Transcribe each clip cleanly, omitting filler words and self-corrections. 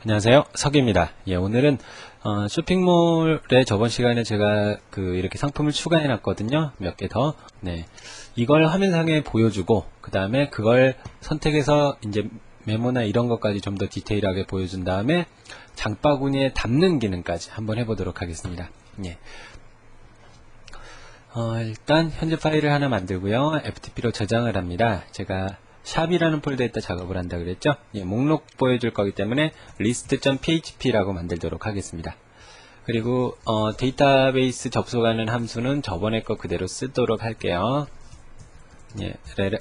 안녕하세요, 석입니다. 오늘은 쇼핑몰에 저번 시간에 제가 이렇게 상품을 추가해 놨거든요. 몇 개 더. 네, 이걸 화면상에 보여주고 그 다음에 그걸 선택해서 이제 메모나 이런 것까지 좀 더 디테일하게 보여준 다음에 장바구니에 담는 기능까지 한번 해보도록 하겠습니다. 일단 현재 파일을 하나 만들고요. FTP로 저장을 합니다. 제가 샵이라는 폴더에다 작업을 한다 그랬죠. 목록 보여줄 거기 때문에 list.php라고 만들도록 하겠습니다. 그리고 데이터베이스 접속하는 함수는 저번에 거 그대로 쓰도록 할게요.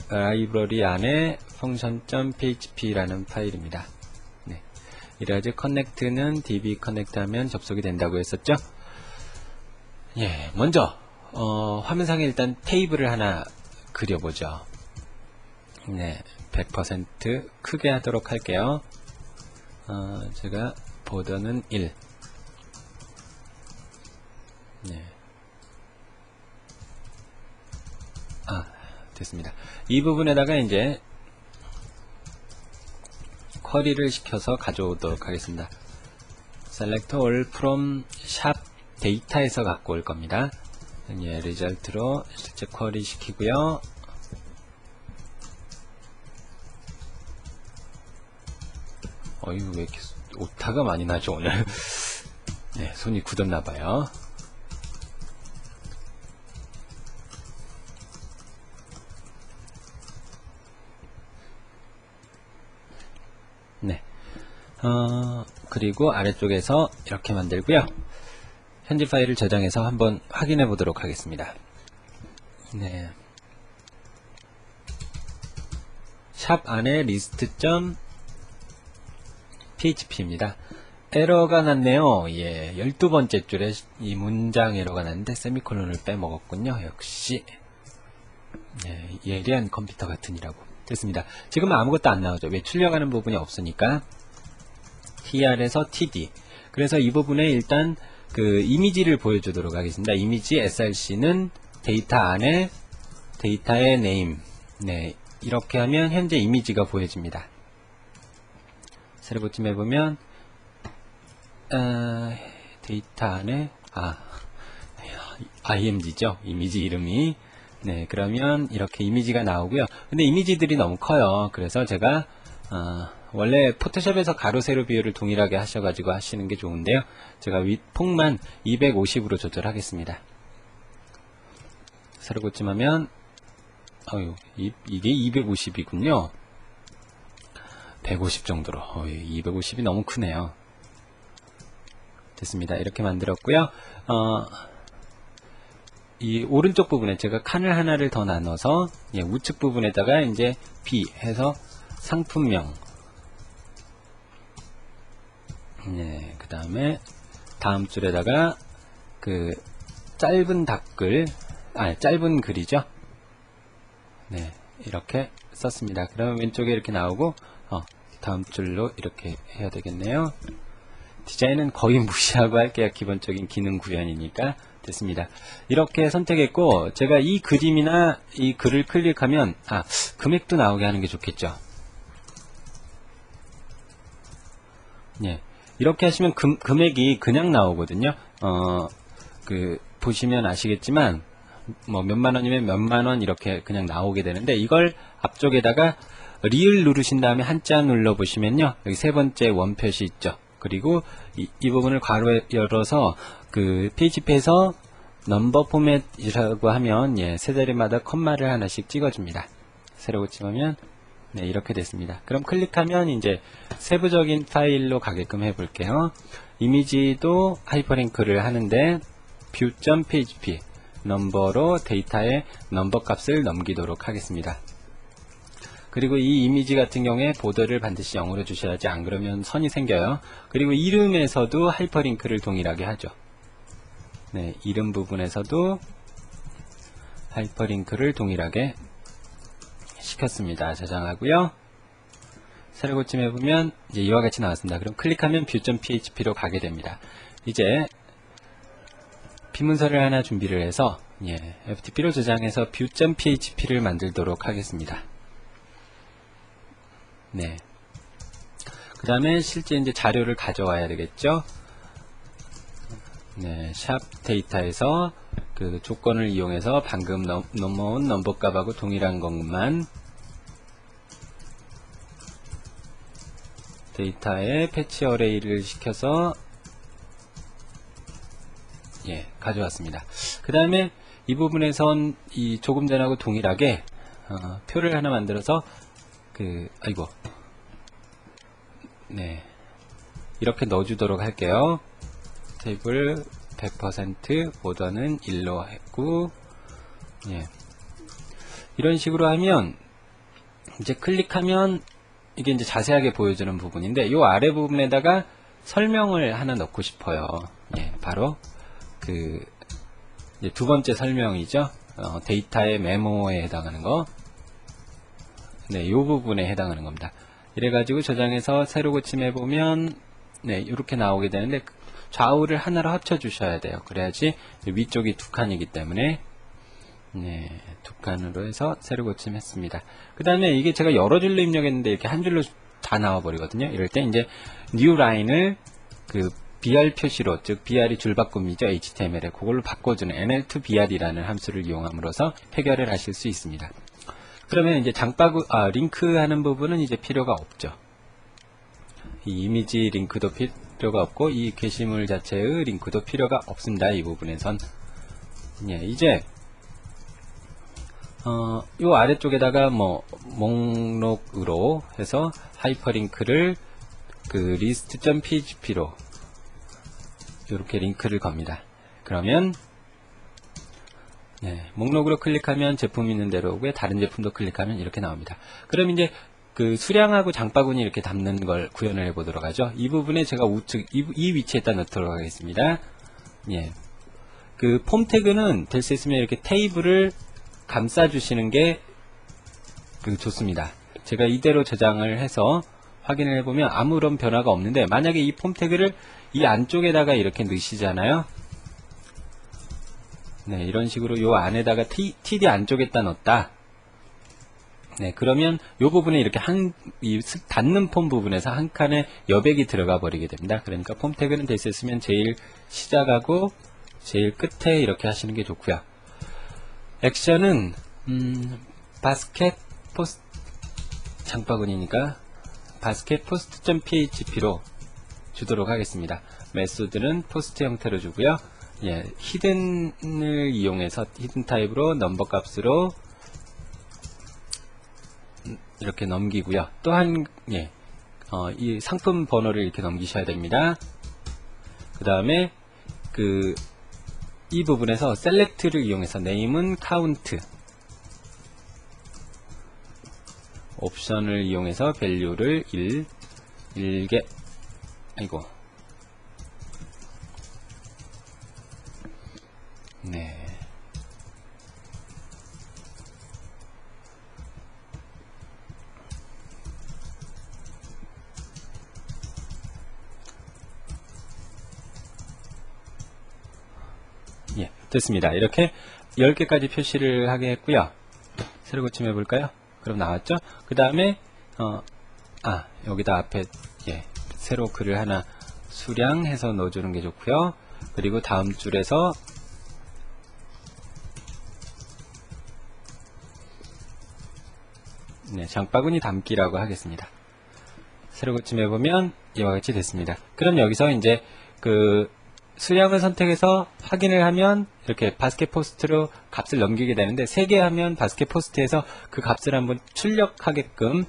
라이브러리 안에 function.php라는 파일입니다. 이래야지 connect는 db connect 하면 접속이 된다고 했었죠. 먼저 화면상에 일단 테이블을 하나 그려보죠. 100% 크게 하도록 할게요. 제가 보더는 1. 됐습니다. 이 부분에다가 이제 쿼리를 시켜서 가져오도록 하겠습니다. select all from shop data에서 갖고 올 겁니다. result로 실제 쿼리 시키고요. 왜 이렇게 오타가 많이 나죠 오늘. 손이 굳었나봐요. 그리고 아래쪽에서 이렇게 만들고요. 현재 파일을 저장해서 한번 확인해 보도록 하겠습니다. 샵 안에 list.php입니다. 에러가 났네요. 12번째 줄에 이 문장 에러가 났는데 세미콜론을 빼먹었군요. 역시 예리한 컴퓨터 같으니라고. 됐습니다. 지금은 아무것도 안 나오죠. 왜? 출력하는 부분이 없으니까. tr에서 td. 그래서 이 부분에 일단 이미지를 보여주도록 하겠습니다. 이미지 src는 데이터 안에 데이터의 name. 이렇게 하면 현재 이미지가 보여집니다. 세로보침 해보면 데이터 안에 img죠. 이미지 이름이. 그러면 이렇게 이미지가 나오고요. 근데 이미지들이 너무 커요. 그래서 제가 원래 포토샵에서 가로 세로 비율을 동일하게 하셔가지고 하시는 게 좋은데요. 제가 윗폭만 250으로 조절하겠습니다. 세로 고침하면 이게 250이군요. 150 정도로. 250이 너무 크네요. 됐습니다. 이렇게 만들었고요. 이 오른쪽 부분에 제가 칸을 하나를 더 나눠서 우측 부분에다가 이제 B 해서 상품명. 그 다음에 다음 줄에다가 짧은 댓글, 짧은 글이죠. 이렇게 썼습니다. 그러면 왼쪽에 이렇게 나오고 다음 줄로 이렇게 해야 되겠네요. 디자인은 거의 무시하고 할게요. 기본적인 기능 구현이니까. 됐습니다. 이렇게 선택했고, 제가 이 그림이나 이 글을 클릭하면 금액도 나오게 하는 게 좋겠죠. 이렇게 하시면 금액이 그냥 나오거든요. 보시면 아시겠지만 몇만 원이면 몇만 원 이렇게 그냥 나오게 되는데, 이걸 앞쪽에다가 리을 누르신 다음에 한자 눌러 보시면요, 여기 세 번째 원표시 있죠. 그리고 이 부분을 괄호 열어서 PHP에서 넘버 포맷이라고 하면 세 자리마다 컴마를 하나씩 찍어줍니다. 세로 고침하면 이렇게 됐습니다. 그럼 클릭하면 이제 세부적인 파일로 가게끔 해볼게요. 이미지도 하이퍼링크를 하는데 view.php 넘버로 데이터의 넘버 값을 넘기도록 하겠습니다. 그리고 이 이미지 같은 경우에 보더를 반드시 0으로 주셔야지, 안 그러면 선이 생겨요. 그리고 이름에서도 하이퍼링크를 동일하게 하죠. 이름 부분에서도 하이퍼링크를 동일하게 시켰습니다. 저장하고요. 세로 고침해보면 이제 이와 같이 나왔습니다. 그럼 클릭하면 view.php로 가게 됩니다. 이제 비문서를 하나 준비를 해서 FTP로 저장해서 view.php를 만들도록 하겠습니다. 그 다음에 실제 이제 자료를 가져와야 되겠죠. 네, 샵 데이터에서 그 조건을 이용해서 방금 넘어온 넘버 값하고 동일한 것만 데이터에 패치 어레이를 시켜서 가져왔습니다. 그 다음에 이 부분에선 이 조금 전하고 동일하게 표를 하나 만들어서 이렇게 넣어주도록 할게요. 테이블 100% 오더는 1로 했고, 이런 식으로 하면 이제 클릭하면 이게 이제 자세하게 보여주는 부분인데, 이 아래 부분에다가 설명을 하나 넣고 싶어요. 바로 이제 두 번째 설명이죠. 데이터의 메모에 해당하는 거. 이 부분에 해당하는 겁니다. 이래가지고 저장해서 새로 고침해보면, 이렇게 나오게 되는데, 좌우를 하나로 합쳐 주셔야 돼요. 그래야지 위쪽이 두 칸이기 때문에, 두 칸으로 해서 새로 고침했습니다. 그 다음에 이게 제가 여러 줄로 입력했는데, 이렇게 한 줄로 다 나와버리거든요. 이럴 때 이제, new line을 BR 표시로, 즉 BR이 줄바꿈이죠. HTML에 그걸로 바꿔주는 nl2br이라는 함수를 이용함으로써 해결을 하실 수 있습니다. 그러면 이제 링크 하는 부분은 이제 필요가 없죠. 이 이미지 링크도 필요가 없고, 이 게시물 자체의 링크도 필요가 없습니다. 이 부분에선. 이제, 요 아래쪽에다가 목록으로 해서 하이퍼링크를 list.php로 이렇게 링크를 겁니다. 그러면 목록으로 클릭하면 제품 있는 데로 오고요. 다른 제품도 클릭하면 이렇게 나옵니다. 그럼 이제 수량하고 장바구니 이렇게 담는 걸 구현을 해보도록 하죠. 이 부분에 제가 우측 이 위치에다 넣도록 하겠습니다. 폼 태그는 될 수 있으면 이렇게 테이블을 감싸 주시는 게 좋습니다. 제가 이대로 저장을 해서 확인을 해보면 아무런 변화가 없는데, 만약에 이 폼 태그를 이 안쪽에다가 이렇게 넣으시잖아요. 이런 식으로 요 안에다가 TD 안쪽에다 넣었다. 그러면 요 부분에 이렇게 이 닫는 폼 부분에서 한 칸에 여백이 들어가 버리게 됩니다. 그러니까 폼 태그는 될 수 있으면 제일 시작하고 제일 끝에 이렇게 하시는 게 좋고요. 액션은 바스켓 포스트 장바구니니까 바스켓 포스트.php로 주도록 하겠습니다. 메소드는 포스트 형태로 주고요. 히든을 이용해서 히든 타입으로 넘버 값으로 이렇게 넘기고요. 또한 이 상품 번호를 이렇게 넘기셔야 됩니다. 그 다음에 이 부분에서 select를 이용해서 name은 count, 옵션을 이용해서 value를 1개, 됐습니다. 이렇게 10개까지 표시를 하게 했고요. 새로 고침해 볼까요? 그럼 나왔죠? 그 다음에 여기다 앞에 새로 글을 하나 수량해서 넣어주는 게 좋고요. 그리고 다음 줄에서 장바구니 담기라고 하겠습니다. 새로 고침해 보면 이와 같이 됐습니다. 그럼 여기서 이제 수량을 선택해서 확인을 하면 이렇게 바스켓 포스트로 값을 넘기게 되는데, 3개 하면 바스켓 포스트에서 그 값을 한번 출력하게끔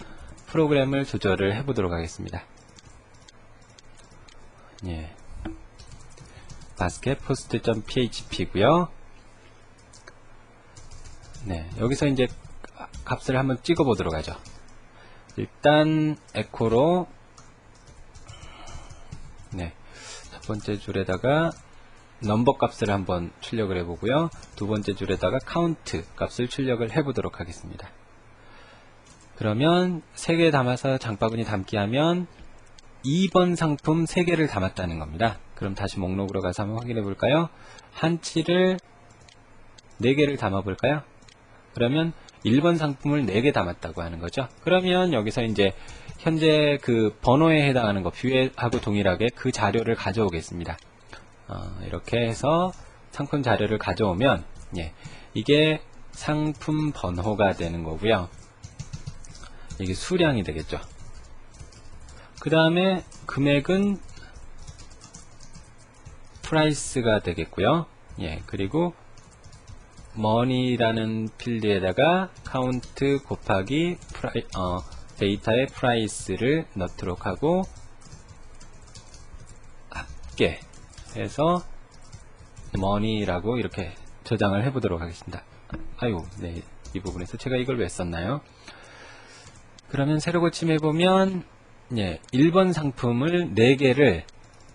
프로그램을 조절을 해보도록 하겠습니다. 바스켓 포스트.php고요. 여기서 이제 값을 한번 찍어 보도록 하죠. 일단 에코로 첫 번째 줄에다가 넘버 값을 한번 출력을 해보고요. 두 번째 줄에다가 카운트 값을 출력을 해보도록 하겠습니다. 그러면 3개 담아서 장바구니 담기 하면 2번 상품 3개를 담았다는 겁니다. 그럼 다시 목록으로 가서 한번 확인해 볼까요? 한치를 4개를 담아 볼까요? 그러면 1번 상품을 4개 담았다고 하는 거죠. 그러면 여기서 이제 현재 그 번호에 해당하는 거 뷰하고 동일하게 그 자료를 가져오겠습니다. 이렇게 해서 상품 자료를 가져오면 이게 상품 번호가 되는 거고요. 이게 수량이 되겠죠. 그 다음에 금액은 프라이스가 되겠고요. 그리고 money라는 필드에다가 count 곱하기 데이터의 프라이스를 넣도록 하고 합계 해서 money라고 이렇게 저장을 해보도록 하겠습니다. 이 부분에서 제가 이걸 왜 썼나요? 그러면 새로 고침해보면 1번 상품을 4개를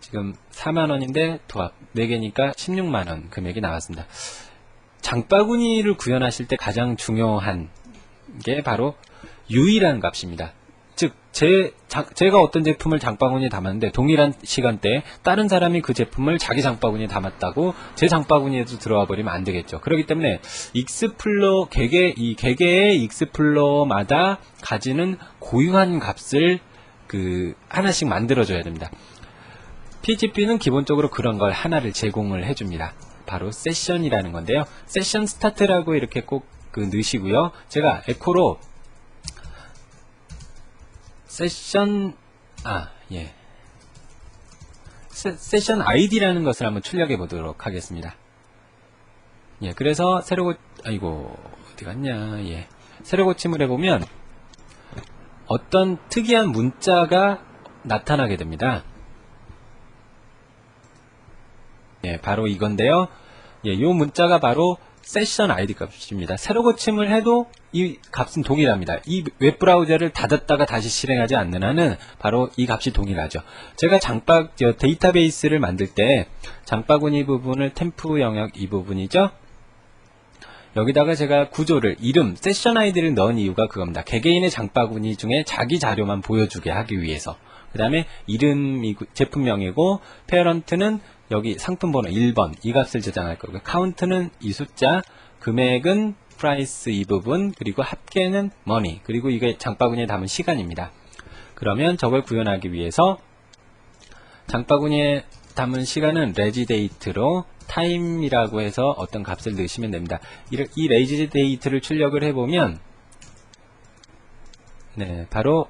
지금 4만원인데 도합 4개니까 16만원 금액이 나왔습니다. 장바구니를 구현하실 때 가장 중요한 게 바로 유일한 값입니다. 즉 제가 어떤 제품을 장바구니에 담았는데 동일한 시간대에 다른 사람이 그 제품을 자기 장바구니에 담았다고 제 장바구니에도 들어와 버리면 안 되겠죠. 그렇기 때문에 익스플로 개개의 익스플로마다 가지는 고유한 값을 하나씩 만들어 줘야 됩니다. PHP는 기본적으로 그런 걸 하나를 제공을 해줍니다. 바로 세션이라는 건데요. 세션 스타트라고 이렇게 꼭 넣으시고요. 제가 에코로 세션 세션 아이디라는 것을 한번 출력해 보도록 하겠습니다. 그래서 어디 갔냐? 새로 고침을 해보면 어떤 특이한 문자가 나타나게 됩니다. 바로 이건데요. 이 문자가 바로 세션 아이디 값입니다. 새로 고침을 해도 이 값은 동일합니다. 이 웹브라우저를 닫았다가 다시 실행하지 않는 한은 바로 이 값이 동일하죠. 제가 데이터베이스를 만들 때 장바구니 부분을 템프 영역 이 부분이죠. 여기다가 제가 구조를 세션 아이디를 넣은 이유가 그겁니다. 개개인의 장바구니 중에 자기 자료만 보여주게 하기 위해서. 그 다음에 이름이 제품명이고 페어런트는 여기 상품 번호 1번 이 값을 저장할 거고요. 카운트는 이 숫자, 금액은 프라이스 이 부분, 그리고 합계는 머니, 그리고 이게 장바구니에 담은 시간입니다. 그러면 저걸 구현하기 위해서 장바구니에 담은 시간은 레지데이트로 타임이라고 해서 어떤 값을 넣으시면 됩니다. 이 레지데이트를 출력을 해보면 바로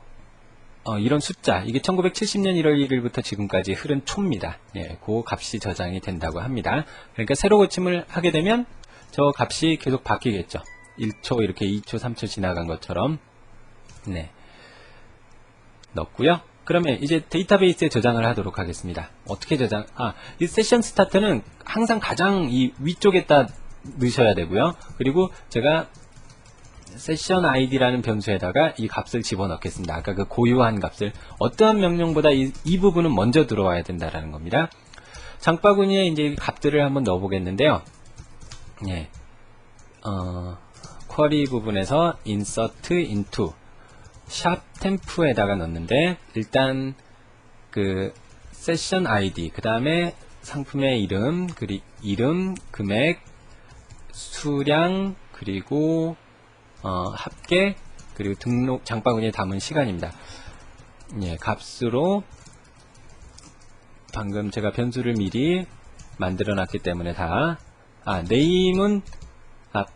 이런 숫자, 이게 1970년 1월 1일부터 지금까지 흐른 초입니다. 그 값이 저장이 된다고 합니다. 그러니까 새로 고침을 하게 되면 저 값이 계속 바뀌겠죠. 1초, 이렇게 2초, 3초 지나간 것처럼. 넣고요. 그러면 이제 데이터베이스에 저장을 하도록 하겠습니다. 어떻게 이 세션 스타트는 항상 가장 이 위쪽에다 넣으셔야 되고요. 그리고 제가 세션 아이디라는 변수에다가 이 값을 집어넣겠습니다. 아까 그 고유한 값을 어떠한 명령보다 이 부분은 먼저 들어와야 된다라는 겁니다. 장바구니에 이제 값들을 한번 넣어보겠는데요. 쿼리 부분에서 insert into 샵 템프에다가 넣는데 일단 그 세션 아이디, 그 다음에 상품의 이름, 금액, 수량, 그리고 합계, 그리고 등록 장바구니에 담은 시간입니다. 값으로 방금 제가 변수를 미리 만들어 놨기 때문에 네임은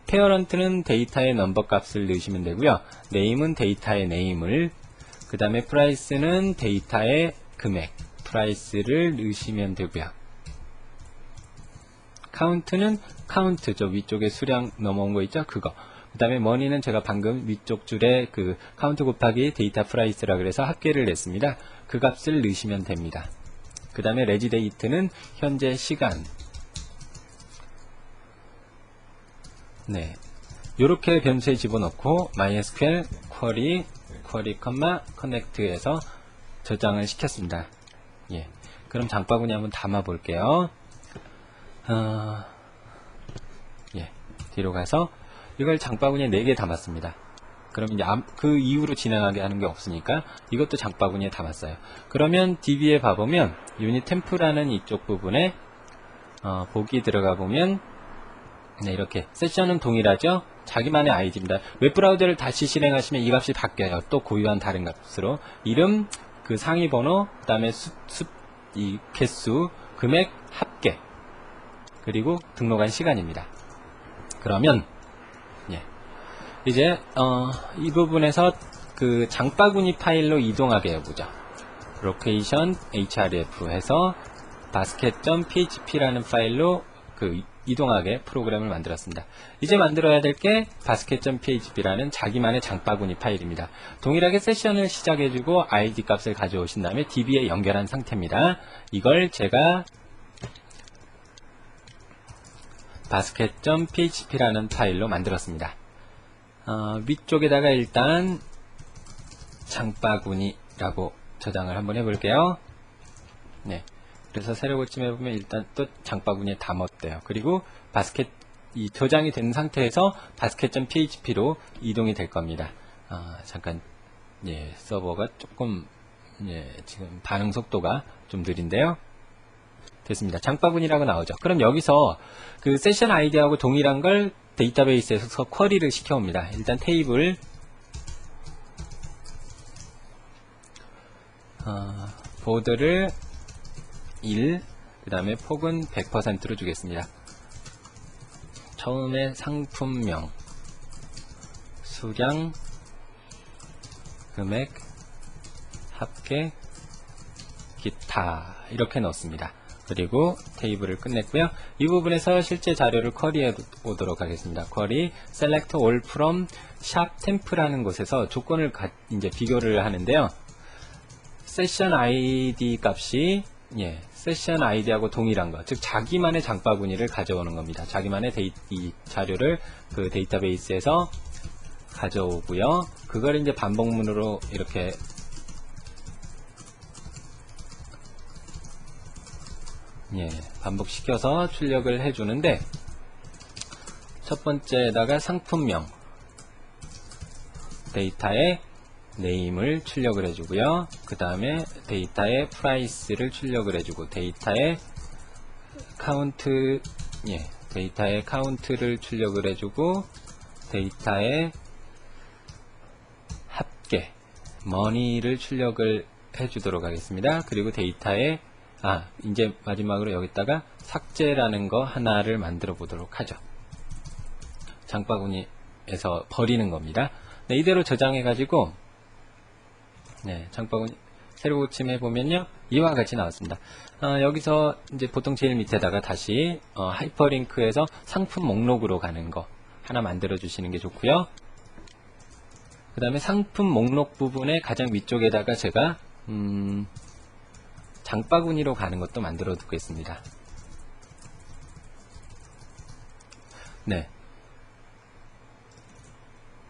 페어런트는 데이터의 넘버 값을 넣으시면 되고요. 네임은 데이터의 네임을, 그 다음에 프라이스는 데이터의 금액, 프라이스를 넣으시면 되고요. 카운트는 카운트, 저 위쪽에 수량 넘어온 거 있죠? 그거. 그 다음에 머니는 제가 방금 위쪽 줄에 그 카운트 곱하기 데이터 프라이스라 그래서 합계를 냈습니다. 그 값을 넣으시면 됩니다. 그 다음에 레지데이트는 현재 시간. 요렇게 변수에 집어넣고 MySQL 쿼리, connect에서 저장을 시켰습니다. 그럼 장바구니 한번 담아 볼게요. 뒤로 가서 이걸 장바구니에 4개 담았습니다. 그럼 이제 그 이후로 진행하게 하는 게 없으니까 이것도 장바구니에 담았어요. 그러면 DB에 봐보면 유닛 템프라는 이쪽 부분에 보기 들어가 보면 이렇게 세션은 동일하죠. 자기만의 아이디입니다. 웹브라우저를 다시 실행하시면 이 값이 바뀌어요. 또 고유한 다른 값으로. 이름, 그 상위 번호, 그 다음에 이 개수, 금액, 합계, 그리고 등록한 시간입니다. 그러면, 예. 이제, 이 부분에서 그 장바구니 파일로 이동하게 해보죠. location href 해서 basket.php라는 파일로 그 이동하게 프로그램을 만들었습니다. 이제 만들어야 될 게 basket.php라는 자기만의 장바구니 파일입니다. 동일하게 세션을 시작해주고 id 값을 가져오신 다음에 db에 연결한 상태입니다. 이걸 제가 basket.php라는 파일로 만들었습니다. 위쪽에다가 일단 장바구니라고 저장을 한번 해볼게요. 네. 그래서 새로 고침해보면 일단 또 장바구니에 담았대요. 그리고 바스켓, 이 저장이 된 상태에서 basket.php로 이동이 될 겁니다. 잠깐, 예, 서버가 조금, 예, 지금 반응 속도가 좀 느린데요. 됐습니다. 장바구니라고 나오죠. 그럼 여기서 그 세션 아이디하고 동일한 걸 데이터베이스에서 쿼리를 시켜옵니다. 일단 테이블, 보드를 1, 그 다음에 폭은 100%로 주겠습니다. 처음에 상품명, 수량, 금액, 합계, 기타 이렇게 넣습니다. 그리고 테이블을 끝냈고요. 이 부분에서 실제 자료를 쿼리해 보도록 하겠습니다. 쿼리 select all from shop temp라는 곳에서 조건을 이제 비교를 하는데요. 세션 아이디 값이 세션 아이디하고 동일한 것, 즉 자기만의 장바구니를 가져오는 겁니다. 자기만의 이 자료를 그 데이터베이스에서 가져오고요. 그걸 이제 반복문으로 이렇게 반복시켜서 출력을 해주는데, 첫 번째에다가 상품명, 데이터의 네임을 출력을 해주고요. 그 다음에 데이터의 프라이스를 출력을 해주고, 데이터의 카운트, 데이터의 카운트를 출력을 해주고, 데이터의 합계, 머니를 출력을 해주도록 하겠습니다. 그리고 데이터의 이제 마지막으로 여기다가 삭제라는 거 하나를 만들어 보도록 하죠. 장바구니에서 버리는 겁니다. 네, 이대로 저장해 가지고 장바구니 새로 고침해 보면요, 이와 같이 나왔습니다. 여기서 이제 보통 제일 밑에다가 다시 하이퍼링크에서 상품 목록으로 가는 거 하나 만들어 주시는 게 좋고요. 그 다음에 상품 목록 부분에 가장 위쪽에다가 제가 장바구니로 가는 것도 만들어 두겠습니다. 네.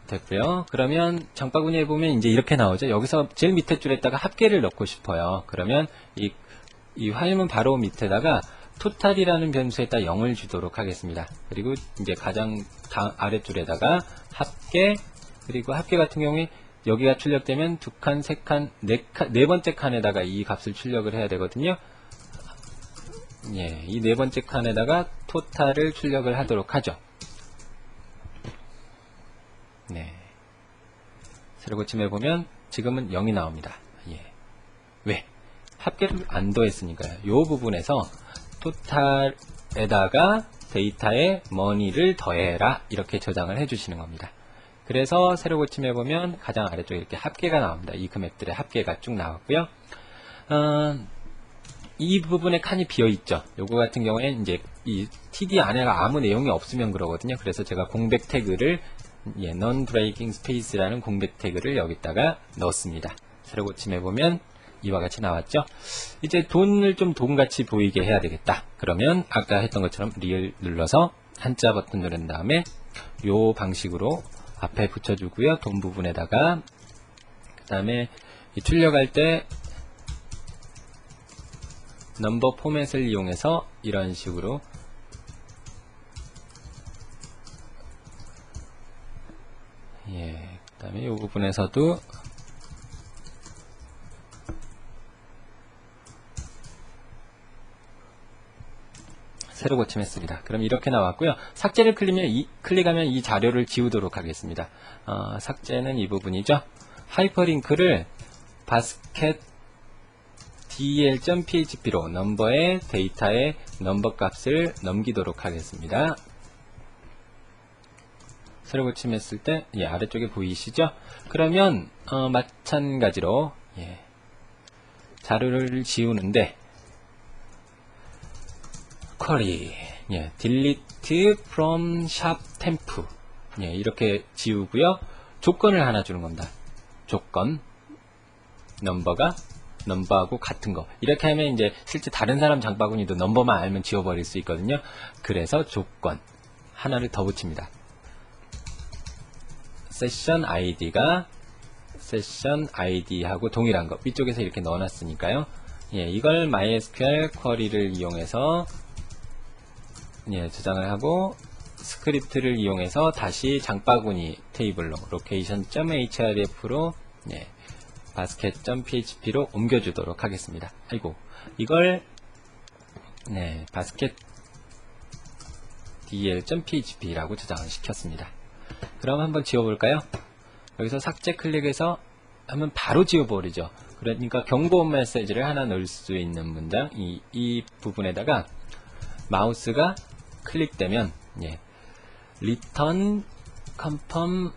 됐고요. 그러면 장바구니에 보면 이제 이렇게 나오죠. 여기서 제일 밑에 줄에다가 합계를 넣고 싶어요. 그러면 이 화면은 바로 밑에다가 토탈이라는 변수에다 0을 주도록 하겠습니다. 그리고 이제 가장 아래줄에다가 합계, 그리고 합계 같은 경우에 여기가 출력되면 두 칸, 세 칸, 네 번째 칸에다가 이 값을 출력을 해야 되거든요. 이 네 번째 칸에다가 토탈을 출력을 하도록 하죠. 새로 고침해 보면 지금은 0이 나옵니다. 왜? 합계를 안 더했으니까요. 이 부분에서 토탈에다가 데이터의 머니를 더해라, 이렇게 저장을 해주시는 겁니다. 그래서 새로 고침해 보면 가장 아래쪽에 이렇게 합계가 나옵니다. 이 금액들의 합계가 쭉 나왔고요. 이 부분에 칸이 비어 있죠. 요거 같은 경우에 이제 이 TD 안에가 아무 내용이 없으면 그러거든요. 그래서 제가 공백 태그를 non-breaking space라는 공백 태그를 여기다가 넣었습니다. 새로 고침해 보면 이와 같이 나왔죠. 이제 돈을 좀 돈같이 보이게 해야 되겠다. 그러면 아까 했던 것처럼 리을 눌러서 한자 버튼 누른 다음에 요 방식으로 앞에 붙여주고요. 돈 부분에다가 그 다음에 출력할 때 넘버 포맷을 이용해서 이런 식으로 그 다음에 이 부분에서도 새로 고침했습니다. 그럼 이렇게 나왔고요. 삭제를 클릭하면 이 자료를 지우도록 하겠습니다. 삭제는 이 부분이죠. 하이퍼링크를 basket del.php로 넘버의 데이터의 넘버 값을 넘기도록 하겠습니다. 새로 고침했을 때 아래쪽에 보이시죠? 그러면 마찬가지로 자료를 지우는데 query delete from shop temp 이렇게 지우고요. 조건을 하나 주는 겁니다. 조건 넘버하고 같은 거. 이렇게 하면 이제 실제 다른 사람 장바구니도 넘버만 알면 지워버릴 수 있거든요. 그래서 조건 하나를 더 붙입니다. 세션 아이디가 세션 아이디하고 동일한 거 위쪽에서 이렇게 넣어놨으니까요. 이걸 MySQL 쿼리를 이용해서 저장을 하고 스크립트를 이용해서 다시 장바구니 테이블로 location.href로 basket.php로 옮겨주도록 하겠습니다. 아이고, 이걸 basket del.php라고 저장을 시켰습니다. 그럼 한번 지워볼까요? 여기서 삭제 클릭해서 하면 바로 지워버리죠. 그러니까 경고 메시지를 하나 넣을 수 있는 문장, 이 부분에다가 마우스가 클릭되면 return confirm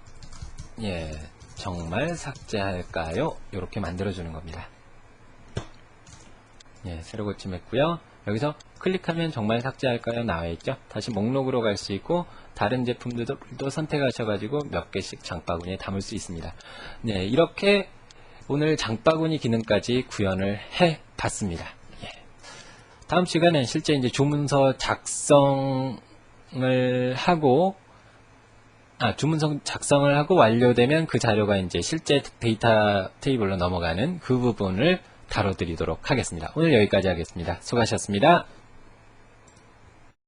정말 삭제할까요? 이렇게 만들어주는 겁니다. 새로 고침했고요. 여기서 클릭하면 정말 삭제할까요? 나와있죠. 다시 목록으로 갈 수 있고 다른 제품들도 선택하셔가지고 몇 개씩 장바구니에 담을 수 있습니다. 이렇게 오늘 장바구니 기능까지 구현을 해 봤습니다. 다음 시간엔 실제 이제 주문서 작성을 하고 주문서 작성을 하고 완료되면 그 자료가 이제 실제 데이터 테이블로 넘어가는 그 부분을 다뤄드리도록 하겠습니다. 오늘 여기까지 하겠습니다. 수고하셨습니다.